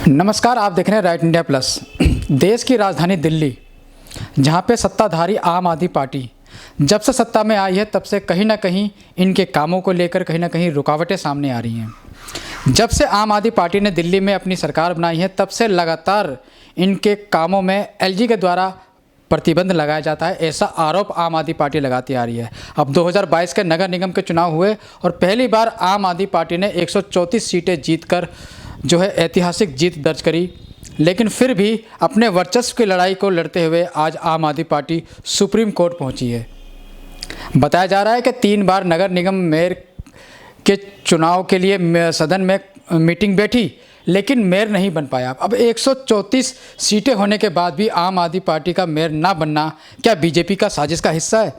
नमस्कार, आप देख रहे हैं राइट इंडिया प्लस। देश की राजधानी दिल्ली, जहां पे सत्ताधारी आम आदमी पार्टी जब से सत्ता में आई है तब से कहीं ना कहीं इनके कामों को लेकर कहीं ना कहीं रुकावटें सामने आ रही हैं। जब से आम आदमी पार्टी ने दिल्ली में अपनी सरकार बनाई है तब से लगातार इनके कामों में एलजी के द्वारा प्रतिबंध लगाया जाता है, ऐसा आरोप आम आदमी पार्टी लगाती आ रही है। अब 2022 के नगर निगम के चुनाव हुए और पहली बार आम आदमी पार्टी ने 134 सीटें जीतकर जो है ऐतिहासिक जीत दर्ज करी, लेकिन फिर भी अपने वर्चस्व की लड़ाई को लड़ते हुए आज आम आदमी पार्टी सुप्रीम कोर्ट पहुंची है। बताया जा रहा है कि 3 बार नगर निगम मेयर के चुनाव के लिए सदन में मीटिंग बैठी, लेकिन मेयर नहीं बन पाया। अब 134 सीटें होने के बाद भी आम आदमी पार्टी का मेयर ना बनना क्या बीजेपी का साजिश का हिस्सा है?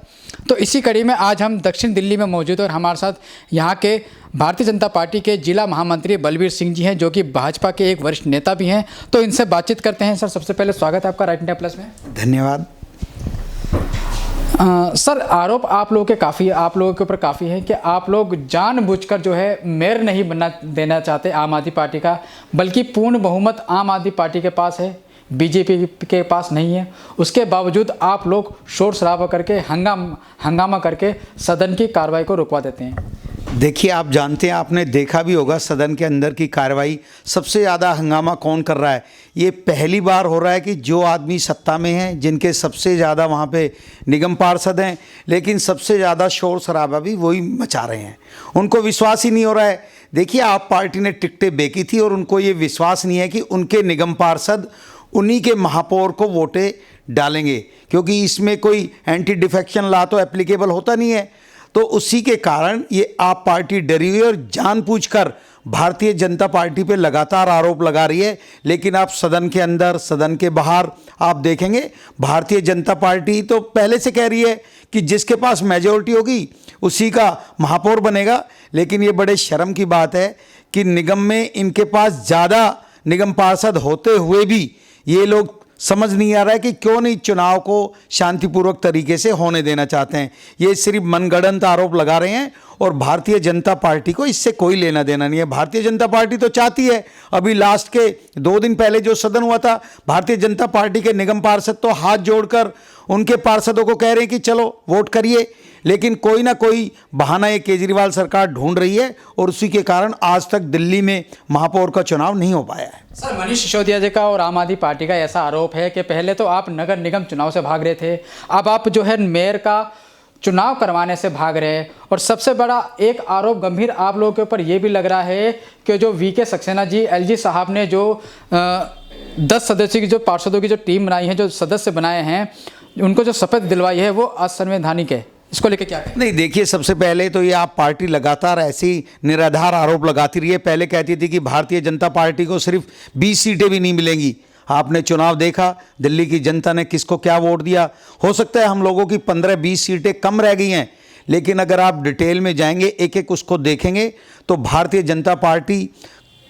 तो इसी कड़ी में आज हम दक्षिण दिल्ली में मौजूद हैं और हमारे साथ यहाँ के भारतीय जनता पार्टी के जिला महामंत्री बलबीर सिंह जी हैं, जो कि भाजपा के एक वरिष्ठ नेता भी हैं। तो इनसे बातचीत करते हैं। सर, सबसे पहले स्वागत है आपका राइट इंडिया प्लस में। धन्यवाद। सर, आरोप आप लोगों के ऊपर काफ़ी है कि आप लोग जानबूझकर जो है मेयर नहीं बनना देना चाहते आम आदमी पार्टी का, बल्कि पूर्ण बहुमत आम आदमी पार्टी के पास है, बीजेपी के पास नहीं है। उसके बावजूद आप लोग शोर शराबा करके हंगामा करके सदन की कार्रवाई को रुकवा देते हैं। देखिए, आप जानते हैं, आपने देखा भी होगा सदन के अंदर की कार्रवाई, सबसे ज़्यादा हंगामा कौन कर रहा है। ये पहली बार हो रहा है कि जो आदमी सत्ता में हैं, जिनके सबसे ज़्यादा वहाँ पे निगम पार्षद हैं, लेकिन सबसे ज़्यादा शोर शराबा भी वही मचा रहे हैं। उनको विश्वास ही नहीं हो रहा है। देखिए, आप पार्टी ने टिकटें बेची थी और उनको ये विश्वास नहीं है कि उनके निगम पार्षद उन्हीं के महापौर को वोटें डालेंगे, क्योंकि इसमें कोई एंटी डिफेक्शन लॉ तो एप्लीकेबल होता नहीं है। तो उसी के कारण ये आप पार्टी डरी हुई और जानबूझकर भारतीय जनता पार्टी पे लगातार आरोप लगा रही है। लेकिन आप सदन के अंदर, सदन के बाहर आप देखेंगे, भारतीय जनता पार्टी तो पहले से कह रही है कि जिसके पास मेजॉरिटी होगी उसी का महापौर बनेगा। लेकिन ये बड़े शर्म की बात है कि निगम में इनके पास ज़्यादा निगम पार्षद होते हुए भी ये लोग समझ नहीं आ रहा है कि क्यों नहीं चुनाव को शांतिपूर्वक तरीके से होने देना चाहते हैं। ये सिर्फ मनगढ़ंत आरोप लगा रहे हैं और भारतीय जनता पार्टी को इससे कोई लेना देना नहीं है। भारतीय जनता पार्टी तो चाहती है, अभी लास्ट के 2 दिन पहले जो सदन हुआ था, भारतीय जनता पार्टी के निगम पार्षद तो हाथ जोड़कर उनके पार्षदों को कह रहे हैं कि चलो वोट करिए, लेकिन कोई ना कोई बहाना ये केजरीवाल सरकार ढूंढ रही है और उसी के कारण आज तक दिल्ली में महापौर का चुनाव नहीं हो पाया है। सर, मनीष सिसोदिया जी का और आम आदमी पार्टी का ऐसा आरोप है कि पहले तो आप नगर निगम चुनाव से भाग रहे थे, अब आप जो है मेयर का चुनाव करवाने से भाग रहे हैं। और सबसे बड़ा एक आरोप गंभीर आप लोगों के ऊपर ये भी लग रहा है कि जो वीके सक्सेना जी, एलजी साहब ने जो 10 सदस्यों की जो पार्षदों की जो टीम बनाई है, जो सदस्य बनाए हैं, उनको जो शपथ दिलवाई है वो असंवैधानिक है। इसको लेके क्या नहीं, देखिए, सबसे पहले तो ये आप पार्टी लगातार ऐसी निराधार आरोप लगाती रही है। पहले कहती थी कि भारतीय जनता पार्टी को सिर्फ 20 सीटें भी नहीं मिलेंगी। आपने चुनाव देखा, दिल्ली की जनता ने किसको क्या वोट दिया। हो सकता है हम लोगों की 15-20 सीटें कम रह गई हैं, लेकिन अगर आप डिटेल में जाएंगे, एक एक उसको देखेंगे, तो भारतीय जनता पार्टी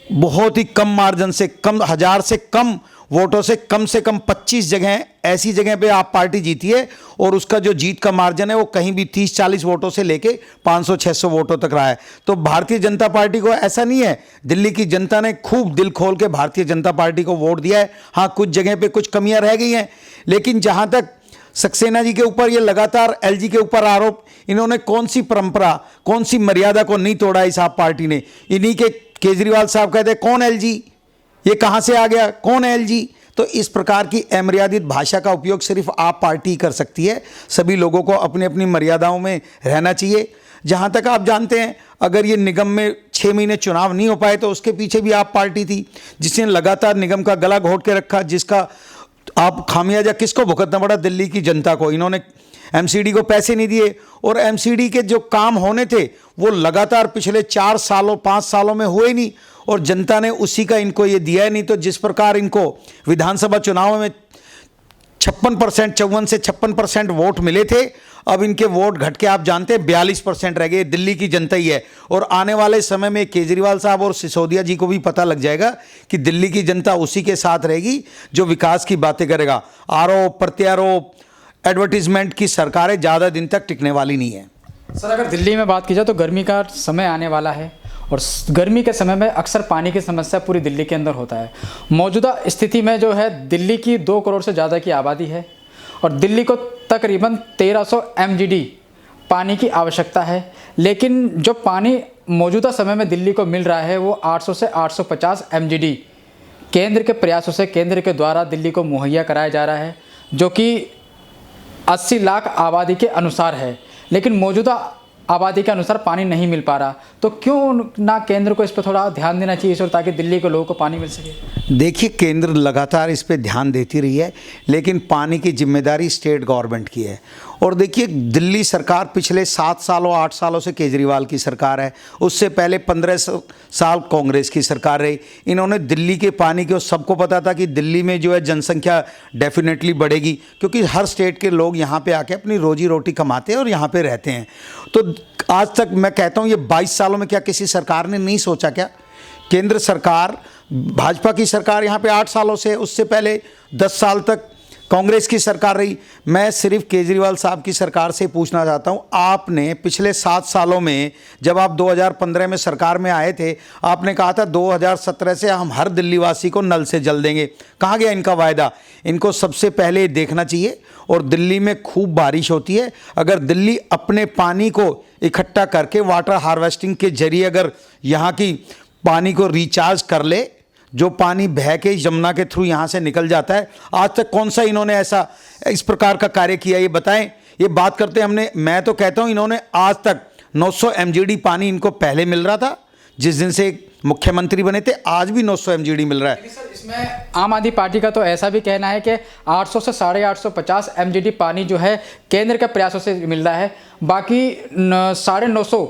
बहुत ही कम मार्जिन से, कम 1000 से कम वोटों से कम 25 जगह ऐसी जगह पे आप पार्टी जीती है और उसका जो जीत का मार्जिन है वो कहीं भी 30-40 वोटों से लेके 500-600 वोटों तक रहा है। तो भारतीय जनता पार्टी को ऐसा नहीं है, दिल्ली की जनता ने खूब दिल खोल के भारतीय जनता पार्टी को वोट दिया है। हाँ, कुछ जगह पे कुछ कमियां रह गई हैं, लेकिन जहां तक सक्सेना जी के ऊपर ये लगातार एलजी के ऊपर आरोप, इन्होंने कौन सी परंपरा, कौन सी मर्यादा को नहीं तोड़ा इस आप पार्टी ने। इन्हीं के केजरीवाल साहब कहते हैं कौन एलजी, ये कहां से आ गया, कौन है एलजी। तो इस प्रकार की अमर्यादित भाषा का उपयोग सिर्फ आप पार्टी कर सकती है। सभी लोगों को अपनी अपनी मर्यादाओं में रहना चाहिए। जहां तक आप जानते हैं, अगर ये निगम में 6 महीने चुनाव नहीं हो पाए तो उसके पीछे भी आप पार्टी थी, जिसने लगातार निगम का गला घोट के रखा, जिसका आप खामियाजा किसको भुगतना पड़ा? दिल्ली की जनता को। इन्होंने एमसीडी को पैसे नहीं दिए और एमसीडी के जो काम होने थे वो लगातार पिछले 4 सालों 5 सालों में हुए नहीं और जनता ने उसी का इनको ये दिया है। नहीं तो जिस प्रकार इनको विधानसभा चुनाव में 54 से 56% वोट मिले थे, अब इनके वोट घट के आप जानते हैं 42% रह गए। दिल्ली की जनता ही है और आने वाले समय में केजरीवाल साहब और सिसोदिया जी को भी पता लग जाएगा कि दिल्ली की जनता उसी के साथ रहेगी जो विकास की बातें करेगा। आरोप प्रत्यारोप, एडवर्टीजमेंट की सरकारें ज़्यादा दिन तक टिकने वाली नहीं है। सर, अगर दिल्ली में बात की जाए तो गर्मी का समय आने वाला है और गर्मी के समय में अक्सर पानी की समस्या पूरी दिल्ली के अंदर होता है। मौजूदा स्थिति में जो है दिल्ली की 2 करोड़ से ज़्यादा की आबादी है और दिल्ली को तकरीबन 1300 MGD पानी की आवश्यकता है, लेकिन जो पानी मौजूदा समय में दिल्ली को मिल रहा है वो 800 से 850 MGD केंद्र के प्रयासों से, केंद्र के द्वारा दिल्ली को मुहैया कराया जा रहा है, जो कि 80 लाख आबादी के अनुसार है। लेकिन मौजूदा आबादी के अनुसार पानी नहीं मिल पा रहा, तो क्यों ना केंद्र को इस पर थोड़ा ध्यान देना चाहिए सर, ताकि दिल्ली के लोगों को पानी मिल सके। देखिए, केंद्र लगातार इस पे ध्यान देती रही है, लेकिन पानी की जिम्मेदारी स्टेट गवर्नमेंट की है। और देखिए, दिल्ली सरकार पिछले 7 सालों 8 सालों से केजरीवाल की सरकार है, उससे पहले 15 साल कांग्रेस की सरकार रही। इन्होंने दिल्ली के पानी के, सबको पता था कि दिल्ली में जो है जनसंख्या डेफिनेटली बढ़ेगी, क्योंकि हर स्टेट के लोग यहाँ पे आके अपनी रोजी रोटी कमाते हैं और यहाँ पे रहते हैं। तो आज तक मैं कहता हूँ, ये 22 सालों में क्या किसी सरकार ने नहीं सोचा क्या? केंद्र सरकार, भाजपा की सरकार यहाँ पे 8 सालों से, उससे पहले 10 साल तक कांग्रेस की सरकार रही। मैं सिर्फ केजरीवाल साहब की सरकार से पूछना चाहता हूं, आपने पिछले 7 सालों में, जब आप 2015 में सरकार में आए थे, आपने कहा था 2017 से हम हर दिल्लीवासी को नल से जल देंगे। कहाँ गया इनका वायदा? इनको सबसे पहले देखना चाहिए। और दिल्ली में खूब बारिश होती है, अगर दिल्ली अपने पानी को इकट्ठा करके वाटर हार्वेस्टिंग के जरिए अगर यहाँ की पानी को रिचार्ज कर ले, जो पानी बह के यमुना के थ्रू यहाँ से निकल जाता है, आज तक कौन सा इन्होंने ऐसा इस प्रकार का कार्य किया, ये बताएं। ये बात करते हमने, मैं तो कहता हूँ इन्होंने आज तक 900 MGD पानी इनको पहले मिल रहा था जिस दिन से मुख्यमंत्री बने थे, आज भी 900 MGD मिल रहा है। सर, इसमें आम आदमी पार्टी का तो ऐसा भी कहना है कि 800 से 850 MGD पानी जो है केंद्र के प्रयासों से मिल रहा है, बाकी 950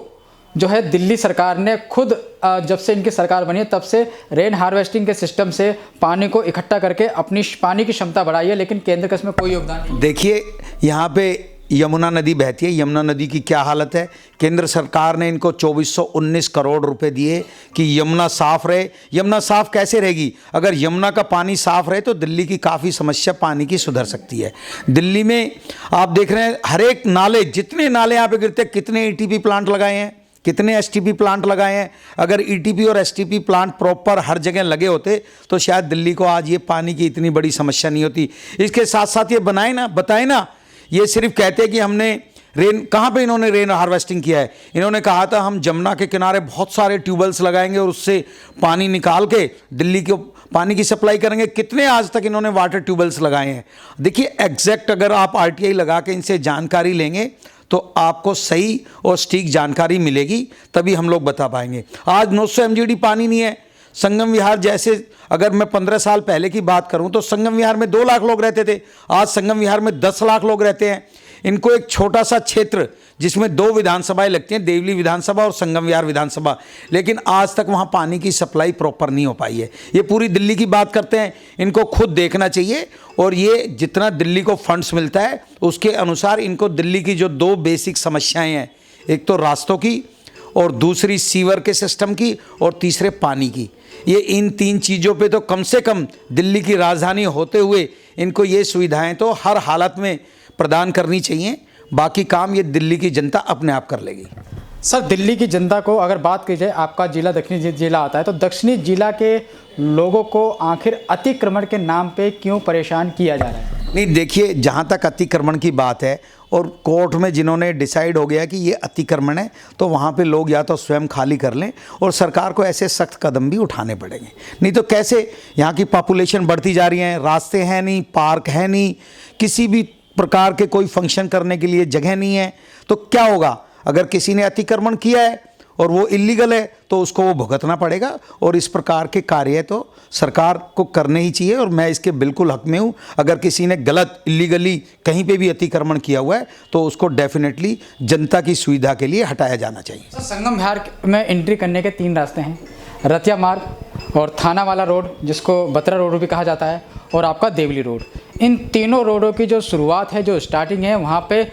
जो है दिल्ली सरकार ने खुद, जब से इनकी सरकार बनी है तब से रेन हार्वेस्टिंग के सिस्टम से पानी को इकट्ठा करके अपनी पानी की क्षमता बढ़ाई है, लेकिन केंद्र का इसमें कोई योगदान नहीं। देखिए, यहाँ पे यमुना नदी बहती है, यमुना नदी की क्या हालत है। केंद्र सरकार ने इनको 2419 करोड़ रुपए दिए कि यमुना साफ रहे। यमुना साफ कैसे रहेगी? अगर यमुना का पानी साफ रहे तो दिल्ली की काफ़ी समस्या पानी की सुधर सकती है। दिल्ली में आप देख रहे हैं, हर एक नाले, जितने नाले यहाँ पे गिरते हैं, कितने ETP प्लांट लगाए हैं, कितने STP प्लांट लगाए हैं। अगर ETP और STP प्लांट प्रॉपर हर जगह लगे होते तो शायद दिल्ली को आज ये पानी की इतनी बड़ी समस्या नहीं होती। इसके साथ साथ ये बताए ना, ये सिर्फ कहते हैं कि हमने रेन, कहाँ पे इन्होंने रेन हार्वेस्टिंग किया है? इन्होंने कहा था हम जमुना के किनारे बहुत सारे ट्यूबवेल्स लगाएंगे और उससे पानी निकाल के दिल्ली को पानी की सप्लाई करेंगे। कितने आज तक इन्होंने वाटर ट्यूबवेल्स लगाए हैं? देखिए, एग्जैक्ट अगर आप RTI लगा के इनसे जानकारी लेंगे तो आपको सही और सटीक जानकारी मिलेगी, तभी हम लोग बता पाएंगे। आज 900 MGD पानी नहीं है। संगम विहार जैसे, अगर मैं 15 साल पहले की बात करूं तो संगम विहार में 2 लाख लोग रहते थे, आज संगम विहार में 10 लाख लोग रहते हैं। इनको एक छोटा सा क्षेत्र जिसमें 2 विधानसभाएं लगती हैं, देवली विधानसभा और संगम विहार विधानसभा, लेकिन आज तक वहां पानी की सप्लाई प्रॉपर नहीं हो पाई है। ये पूरी दिल्ली की बात करते हैं, इनको खुद देखना चाहिए। और ये जितना दिल्ली को फंड्स मिलता है उसके अनुसार इनको दिल्ली की जो 2 बेसिक समस्याएं हैं, एक तो रास्तों की और दूसरी सीवर के सिस्टम की और तीसरे पानी की, ये इन 3 चीज़ों पे तो कम से कम दिल्ली की राजधानी होते हुए इनको ये सुविधाएं तो हर हालत में प्रदान करनी चाहिए। बाकी काम ये दिल्ली की जनता अपने आप कर लेगी। सर, दिल्ली की जनता को अगर बात की जाए, आपका जिला दक्षिणी जिला आता है, तो दक्षिणी जिला के लोगों को आखिर अतिक्रमण के नाम पे क्यों परेशान किया जा रहा है? नहीं, देखिए, जहाँ तक अतिक्रमण की बात है और कोर्ट में जिन्होंने डिसाइड हो गया कि ये अतिक्रमण है, तो वहाँ पे लोग या तो स्वयं खाली कर लें और सरकार को ऐसे सख्त कदम भी उठाने पड़ेंगे। नहीं तो कैसे? यहाँ की पॉपुलेशन बढ़ती जा रही है, रास्ते हैं नहीं, पार्क है नहीं, किसी भी प्रकार के कोई फंक्शन करने के लिए जगह नहीं है, तो क्या होगा? अगर किसी ने अतिक्रमण किया है और वो इलीगल है तो उसको वो भुगतना पड़ेगा। और इस प्रकार के कार्य तो सरकार को करने ही चाहिए और मैं इसके बिल्कुल हक में हूँ। अगर किसी ने गलत इलीगली कहीं पे भी अतिक्रमण किया हुआ है तो उसको डेफिनेटली जनता की सुविधा के लिए हटाया जाना चाहिए। सर, संगम विहार में एंट्री करने के 3 रास्ते हैं, रतिया मार्ग और थाना वाला रोड, जिसको बत्रा रोड भी कहा जाता है, और आपका देवली रोड। इन तीनों रोडों की जो शुरुआत है, जो स्टार्टिंग है, वहाँ पे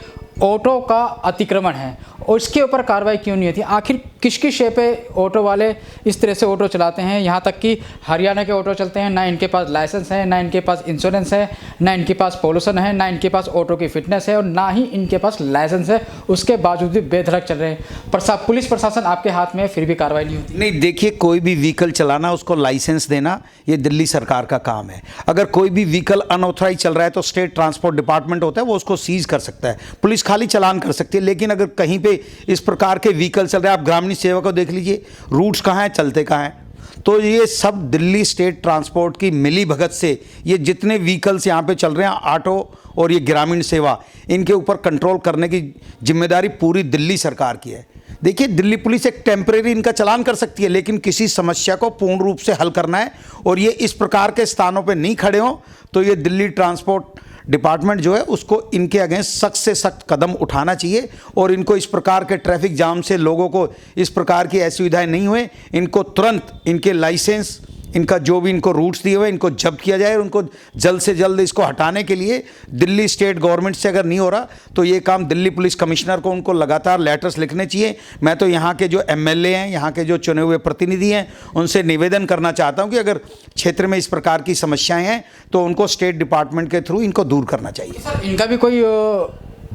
ऑटो का अतिक्रमण है और इसके ऊपर कार्रवाई क्यों नहीं होती? आखिर किस किस शे पे ऑटो वाले इस तरह से ऑटो चलाते हैं? यहाँ तक कि हरियाणा के ऑटो चलते हैं, ना इनके पास लाइसेंस है, ना इनके पास इंश्योरेंस है, ना इनके पास पॉल्यूशन है, ना इनके पास ऑटो की फिटनेस है और ना ही इनके पास लाइसेंस है। उसके बावजूद भी बेधड़क चल रहे हैं। पुलिस प्रशासन आपके हाथ में है, फिर भी कार्रवाई नहीं होती। नहीं, देखिए, कोई भी व्हीकल चलाना, उसको लाइसेंस देना, ये दिल्ली सरकार का काम है। अगर कोई भी व्हीकल अनऑथराइज चल रहा है तो स्टेट ट्रांसपोर्ट डिपार्टमेंट होता है, वो उसको सीज कर सकता है, पुलिस खाली चालान कर सकती है। लेकिन अगर कहीं पे इस प्रकार के व्हीकल चल रहे हैं, आप ग्रामीण सेवा को देख लीजिए, रूट्स कहाँ हैं, चलते कहाँ हैं। तो ये सब दिल्ली स्टेट ट्रांसपोर्ट की मिली भगत से ये जितने व्हीकल्स यहाँ पे चल रहे हैं, ऑटो और ये ग्रामीण सेवा, इनके ऊपर कंट्रोल करने की जिम्मेदारी पूरी दिल्ली सरकार की है। देखिए, दिल्ली पुलिस एक टेम्परेरी इनका चालान कर सकती है, लेकिन किसी समस्या को पूर्ण रूप से हल करना है और ये इस प्रकार के स्थानों पे नहीं खड़े हों, तो ये दिल्ली ट्रांसपोर्ट डिपार्टमेंट जो है उसको इनके अगेंस्ट सख्त से सख्त कदम उठाना चाहिए और इनको इस प्रकार के ट्रैफिक जाम से लोगों को इस प्रकार की असुविधाएं नहीं हुए, इनको तुरंत इनके लाइसेंस, इनका जो भी इनको रूट्स दिए हुए, इनको जब्त किया जाए। उनको जल्द से जल्द इसको हटाने के लिए दिल्ली स्टेट गवर्नमेंट से अगर नहीं हो रहा तो ये काम दिल्ली पुलिस कमिश्नर को उनको लगातार लेटर्स लिखने चाहिए। मैं तो यहाँ के जो एमएलए हैं, यहाँ के जो चुने हुए प्रतिनिधि हैं, उनसे निवेदन करना चाहता हूँ कि अगर क्षेत्र में इस प्रकार की समस्याएं हैं तो उनको स्टेट डिपार्टमेंट के थ्रू इनको दूर करना चाहिए। सर, इनका भी कोई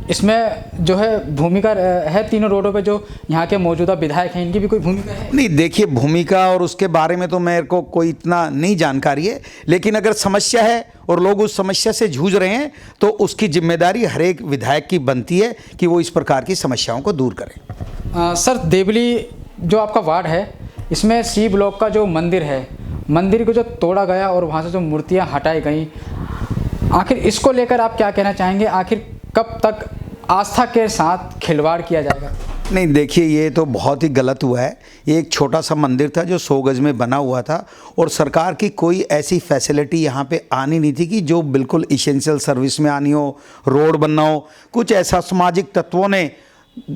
इसमें जो है भूमिका है? तीनों रोडों पे जो यहाँ के मौजूदा विधायक हैं, इनकी भी कोई भूमिका है? नहीं, देखिए, भूमिका और उसके बारे में तो मेरे को कोई इतना नहीं जानकारी है, लेकिन अगर समस्या है और लोग उस समस्या से जूझ रहे हैं तो उसकी जिम्मेदारी हर एक विधायक की बनती है कि वो इस प्रकार की समस्याओं को दूर करें। सर, देवली जो आपका वार्ड है, इसमें सी ब्लॉक का जो मंदिर है, मंदिर को जो तोड़ा गया और वहाँ से जो मूर्तियाँ हटाई गई, आखिर इसको लेकर आप क्या कहना चाहेंगे? आखिर कब तक आस्था के साथ खिलवाड़ किया जाएगा? नहीं, देखिए, ये तो बहुत ही गलत हुआ है। ये एक छोटा सा मंदिर था जो 100 गज में बना हुआ था और सरकार की कोई ऐसी फैसिलिटी यहाँ पे आनी नहीं थी कि जो बिल्कुल इसेंशियल सर्विस में आनी हो, रोड बनना हो। कुछ ऐसा सामाजिक तत्वों ने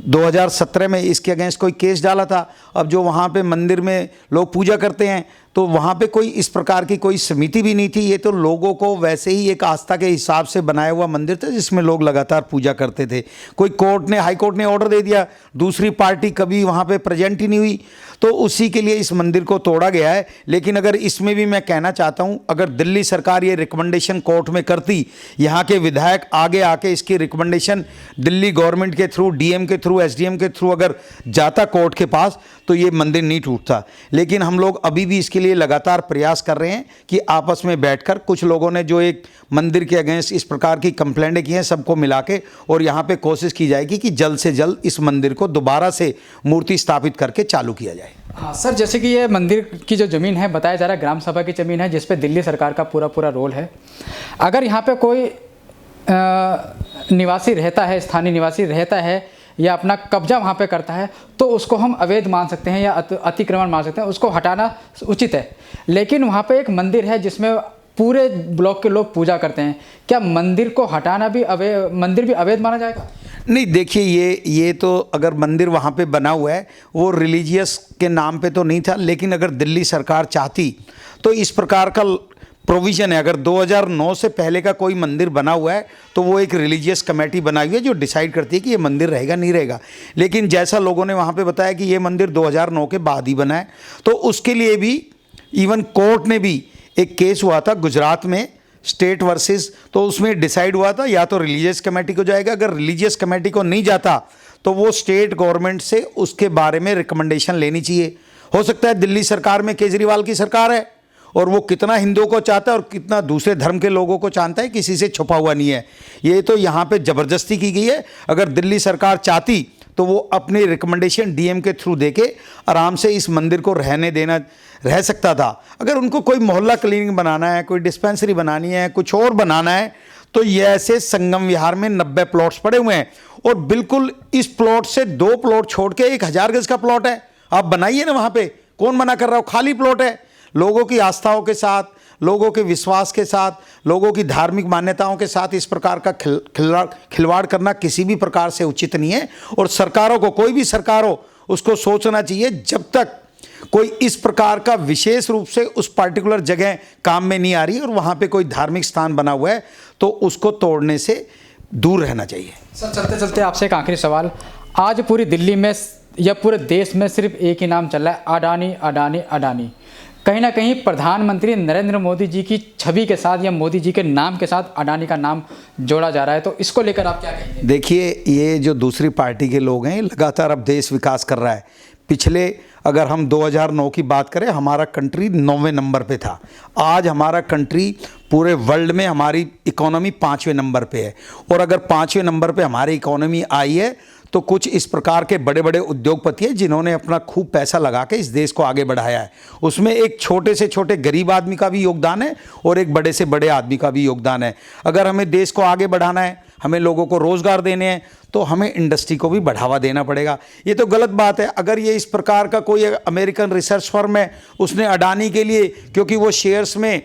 2017 में इसके अगेंस्ट कोई केस डाला था। अब जो वहाँ पे मंदिर में लोग पूजा करते हैं तो वहाँ पे कोई इस प्रकार की कोई समिति भी नहीं थी। ये तो लोगों को वैसे ही एक आस्था के हिसाब से बनाया हुआ मंदिर था जिसमें लोग लगातार पूजा करते थे। कोई हाई कोर्ट ने ऑर्डर दे दिया, दूसरी पार्टी कभी वहाँ पे प्रेजेंट ही नहीं हुई, तो उसी के लिए इस मंदिर को तोड़ा गया है। लेकिन अगर इसमें भी मैं कहना चाहता हूँ, अगर दिल्ली सरकार ये रिकमेंडेशन कोर्ट में करती, यहाँ के विधायक आगे आके इसकी रिकमेंडेशन दिल्ली गवर्नमेंट के थ्रू, डीएम के थ्रू, एसडीएम के थ्रू अगर जाता कोर्ट के पास, तो ये मंदिर नहीं टूटता। लेकिन हम लोग अभी भी इसके लिए लगातार प्रयास कर रहे हैं कि आपस में बैठकर कुछ लोगों ने जो एक मंदिर के अगेंस्ट इस प्रकार की कंप्लेंटें की हैं, सबको मिला के और यहाँ पे कोशिश की जाएगी कि जल्द से जल्द इस मंदिर को दोबारा से मूर्ति स्थापित करके चालू किया जाए। हाँ सर, जैसे कि ये मंदिर की जो ज़मीन है, बताया जा रहा है ग्राम सभा की ज़मीन है जिस पे दिल्ली सरकार का पूरा रोल है। अगर यहाँ पे कोई निवासी रहता है, स्थानीय निवासी रहता है या अपना कब्जा वहाँ पे करता है, तो उसको हम अवैध मान सकते हैं या अतिक्रमण मान सकते हैं, उसको हटाना उचित है। लेकिन वहाँ पे एक मंदिर है जिसमें पूरे ब्लॉक के लोग पूजा करते हैं, क्या मंदिर को हटाना भी मंदिर भी अवैध माना जाएगा? नहीं, देखिए, ये तो अगर मंदिर वहाँ पे बना हुआ है वो रिलीजियस के नाम पे तो नहीं था, लेकिन अगर दिल्ली सरकार चाहती तो इस प्रकार का प्रोविज़न है। अगर 2009 से पहले का कोई मंदिर बना हुआ है तो वो एक रिलीजियस कमेटी बनाई हुई है जो डिसाइड करती है कि ये मंदिर रहेगा नहीं रहेगा। लेकिन जैसा लोगों ने वहाँ पे बताया कि ये मंदिर 2009 के बाद ही बना है, तो उसके लिए भी इवन कोर्ट ने भी एक केस हुआ था गुजरात में, स्टेट वर्सेस, तो उसमें डिसाइड हुआ था या तो रिलीजियस कमेटी को जाएगा। अगर रिलीजियस कमेटी को नहीं जाता तो वो स्टेट गवर्नमेंट से उसके बारे में रिकमेंडेशन लेनी चाहिए। हो सकता है दिल्ली सरकार में केजरीवाल की सरकार है और वो कितना हिंदुओं को चाहता है और कितना दूसरे धर्म के लोगों को चाहता है, किसी से छुपा हुआ नहीं है। ये तो यहाँ पे ज़बरदस्ती की गई है। अगर दिल्ली सरकार चाहती तो वो अपनी रिकमेंडेशन डीएम के थ्रू देके आराम से इस मंदिर को रह सकता था। अगर उनको कोई मोहल्ला क्लिनिक बनाना है, कोई डिस्पेंसरी बनानी है, कुछ और बनाना है, तो ये ऐसे संगम विहार में 90 प्लॉट्स पड़े हुए हैं और बिल्कुल इस प्लॉट से 2 प्लॉट छोड़ के 1000 गज का प्लॉट है, आप बनाइए ना वहाँ पे, कौन मना कर रहा हो? खाली प्लॉट है। लोगों की आस्थाओं के साथ, लोगों के विश्वास के साथ, लोगों की धार्मिक मान्यताओं के साथ इस प्रकार का खिलवाड़ करना किसी भी प्रकार से उचित नहीं है। और सरकारों को, कोई भी सरकार हो, उसको सोचना चाहिए जब तक कोई इस प्रकार का विशेष रूप से उस पार्टिकुलर जगह काम में नहीं आ रही और वहाँ पे कोई धार्मिक स्थान बना हुआ है तो उसको तोड़ने से दूर रहना चाहिए। सर, चलते चलते आपसे एक आखिरी सवाल। आज पूरी दिल्ली में या पूरे देश में सिर्फ एक ही नाम चल रहा है, अडानी अडानी अडानी। कहीं ना कहीं प्रधानमंत्री नरेंद्र मोदी जी की छवि के साथ या मोदी जी के नाम के साथ अडानी का नाम जोड़ा जा रहा है, तो इसको लेकर आप क्या कहेंगे? देखिए, ये जो दूसरी पार्टी के लोग हैं, लगातार अब देश विकास कर रहा है। पिछले अगर हम 2009 की बात करें, हमारा कंट्री 9वें नंबर पे था। आज हमारा कंट्री पूरे वर्ल्ड में हमारी इकोनॉमी 5वें नंबर पे है। और अगर 5वें नंबर पे हमारी इकोनॉमी आई है तो कुछ इस प्रकार के बड़े बड़े उद्योगपति हैं जिन्होंने अपना खूब पैसा लगा के इस देश को आगे बढ़ाया है। उसमें एक छोटे से छोटे गरीब आदमी का भी योगदान है और एक बड़े से बड़े आदमी का भी योगदान है। अगर हमें देश को आगे बढ़ाना है, हमें लोगों को रोज़गार देने हैं, तो हमें इंडस्ट्री को भी बढ़ावा देना पड़ेगा। ये तो गलत बात है। अगर ये इस प्रकार का कोई अमेरिकन रिसर्च फर्म है, उसने अडानी के लिए, क्योंकि वो शेयर्स में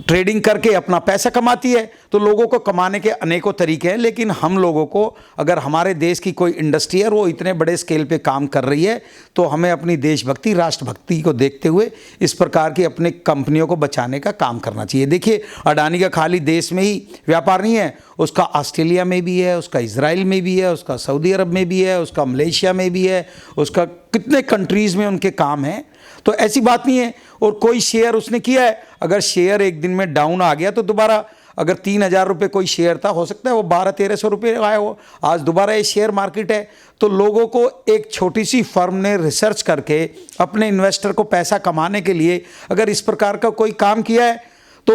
ट्रेडिंग करके अपना पैसा कमाती है, तो लोगों को कमाने के अनेकों तरीके हैं। लेकिन हम लोगों को, अगर हमारे देश की कोई इंडस्ट्री है वो इतने बड़े स्केल पे काम कर रही है, तो हमें अपनी देशभक्ति, राष्ट्रभक्ति को देखते हुए इस प्रकार की अपनी कंपनियों को बचाने का काम करना चाहिए। देखिए, अडानी का खाली देश में ही व्यापार नहीं है, उसका ऑस्ट्रेलिया में भी है, उसका इजराइल में भी है, उसका सऊदी अरब में भी है, उसका मलेशिया में भी है, उसका कितने कंट्रीज़ में उनके काम हैं। तो ऐसी बात नहीं है। और कोई शेयर उसने किया है, अगर शेयर एक दिन में डाउन आ गया तो दोबारा, अगर 3,000 रुपये कोई शेयर था, हो सकता है वो 1200-1300 रुपये आया हो, आज दोबारा ये शेयर मार्केट है। तो लोगों को एक छोटी सी फर्म ने रिसर्च करके अपने इन्वेस्टर को पैसा कमाने के लिए अगर इस प्रकार का कोई काम किया है, तो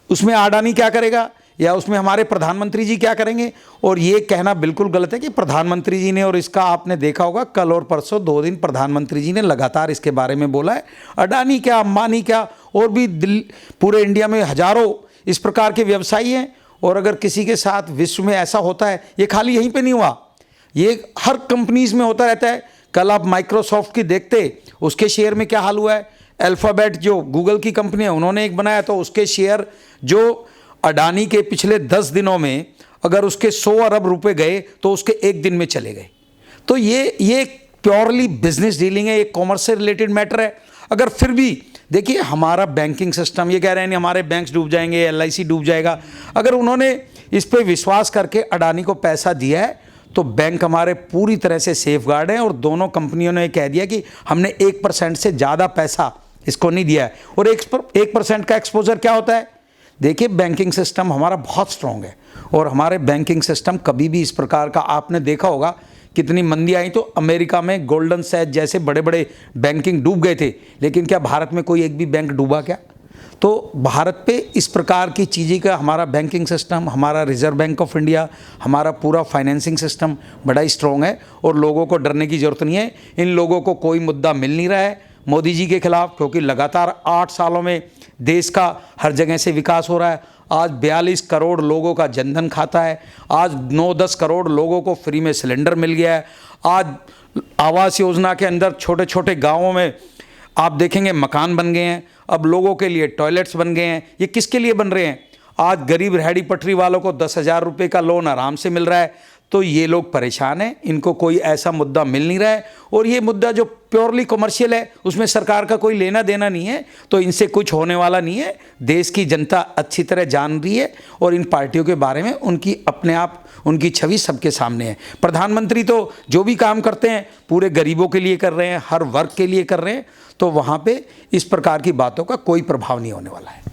उसमें अडानी क्या करेगा या उसमें हमारे प्रधानमंत्री जी क्या करेंगे? और ये कहना बिल्कुल गलत है कि प्रधानमंत्री जी ने, और इसका आपने देखा होगा कल और परसों 2 दिन प्रधानमंत्री जी ने लगातार इसके बारे में बोला है। अडानी क्या, अंबानी क्या, और भी पूरे इंडिया में हजारों इस प्रकार के व्यवसायी हैं। और अगर किसी के साथ विश्व में ऐसा होता है, ये खाली यहीं पे नहीं हुआ, ये हर कंपनीज में होता रहता है। कल आप माइक्रोसॉफ्ट की देखते, उसके शेयर में क्या हाल हुआ है। अल्फ़ाबेट जो गूगल की कंपनी है, उन्होंने एक बनाया, तो उसके शेयर जो अडानी के पिछले 10 दिनों में अगर उसके 100 अरब रुपए गए तो उसके एक दिन में चले गए। तो ये प्योरली बिजनेस डीलिंग है, ये कॉमर्स से रिलेटेड मैटर है। अगर फिर भी देखिए, हमारा बैंकिंग सिस्टम, ये कह रहे हैं नहीं हमारे बैंक्स डूब जाएंगे, LIC डूब जाएगा। अगर उन्होंने इस पे विश्वास करके अडानी को पैसा दिया है, तो बैंक हमारे पूरी तरह से सेफ गार्ड हैं। और दोनों कंपनियों ने कह दिया कि हमने 1% से ज़्यादा पैसा इसको नहीं दिया है। और 1% का एक्सपोजर क्या होता है? देखिए, बैंकिंग सिस्टम हमारा बहुत स्ट्रॉन्ग है और हमारे बैंकिंग सिस्टम कभी भी इस प्रकार का, आपने देखा होगा कितनी मंदी आई तो अमेरिका में गोल्डन सैच जैसे बड़े बड़े बैंकिंग डूब गए थे, लेकिन क्या भारत में कोई एक भी बैंक डूबा क्या? तो भारत पे इस प्रकार की चीज़ें का हमारा बैंकिंग सिस्टम, हमारा रिजर्व बैंक ऑफ इंडिया, हमारा पूरा फाइनेंसिंग सिस्टम बड़ा ही स्ट्रॉन्ग है और लोगों को डरने की ज़रूरत नहीं है। इन लोगों को कोई मुद्दा मिल नहीं रहा है मोदी जी के खिलाफ, क्योंकि लगातार 8 सालों में देश का हर जगह से विकास हो रहा है। आज 42 करोड़ लोगों का जनधन खाता है, आज 9-10 करोड़ लोगों को फ्री में सिलेंडर मिल गया है। आज आवास योजना के अंदर छोटे छोटे गाँवों में आप देखेंगे मकान बन गए हैं, अब लोगों के लिए टॉयलेट्स बन गए हैं। ये किसके लिए बन रहे हैं? आज गरीब रेहड़ी पटरी वालों को 10,000 रुपये का लोन आराम से मिल रहा है। तो ये लोग परेशान हैं, इनको कोई ऐसा मुद्दा मिल नहीं रहा है। और ये मुद्दा जो प्योरली कमर्शियल है, उसमें सरकार का कोई लेना देना नहीं है, तो इनसे कुछ होने वाला नहीं है। देश की जनता अच्छी तरह जान रही है और इन पार्टियों के बारे में उनकी अपने आप उनकी छवि सबके सामने है। प्रधानमंत्री तो जो भी काम करते हैं पूरे गरीबों के लिए कर रहे हैं, हर वर्ग के लिए कर रहे हैं, तो वहाँ पे इस प्रकार की बातों का कोई प्रभाव नहीं होने वाला है।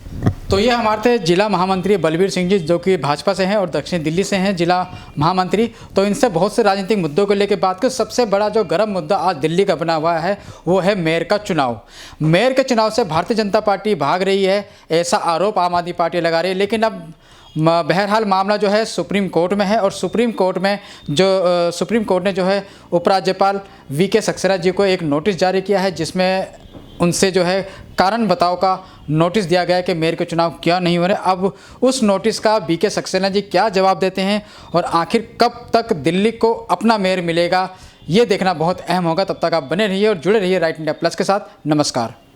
तो ये हमारे थे जिला महामंत्री बलबीर सिंह जी, जो कि भाजपा से हैं और दक्षिण दिल्ली से हैं जिला महामंत्री। तो इनसे बहुत से राजनीतिक मुद्दों को लेकर बात करें। सबसे बड़ा जो गर्म मुद्दा आज दिल्ली का बना हुआ है वो है मेयर का चुनाव। मेयर के चुनाव से भारतीय जनता पार्टी भाग रही है, ऐसा आरोप आम आदमी पार्टी लगा रही है। लेकिन अब बहरहाल मामला जो है सुप्रीम कोर्ट में है और सुप्रीम कोर्ट ने जो है उपराज्यपाल VK सक्सेना जी को एक नोटिस जारी किया है, जिसमें उनसे जो है कारण बताओ का नोटिस दिया गया है कि मेयर के चुनाव क्यों नहीं हो रहे। अब उस नोटिस का VK सक्सेना जी क्या जवाब देते हैं और आखिर कब तक दिल्ली को अपना मेयर मिलेगा, ये देखना बहुत अहम होगा। तब तक आप बने रहिए और जुड़े रहिए राइट इंडिया प्लस के साथ। नमस्कार।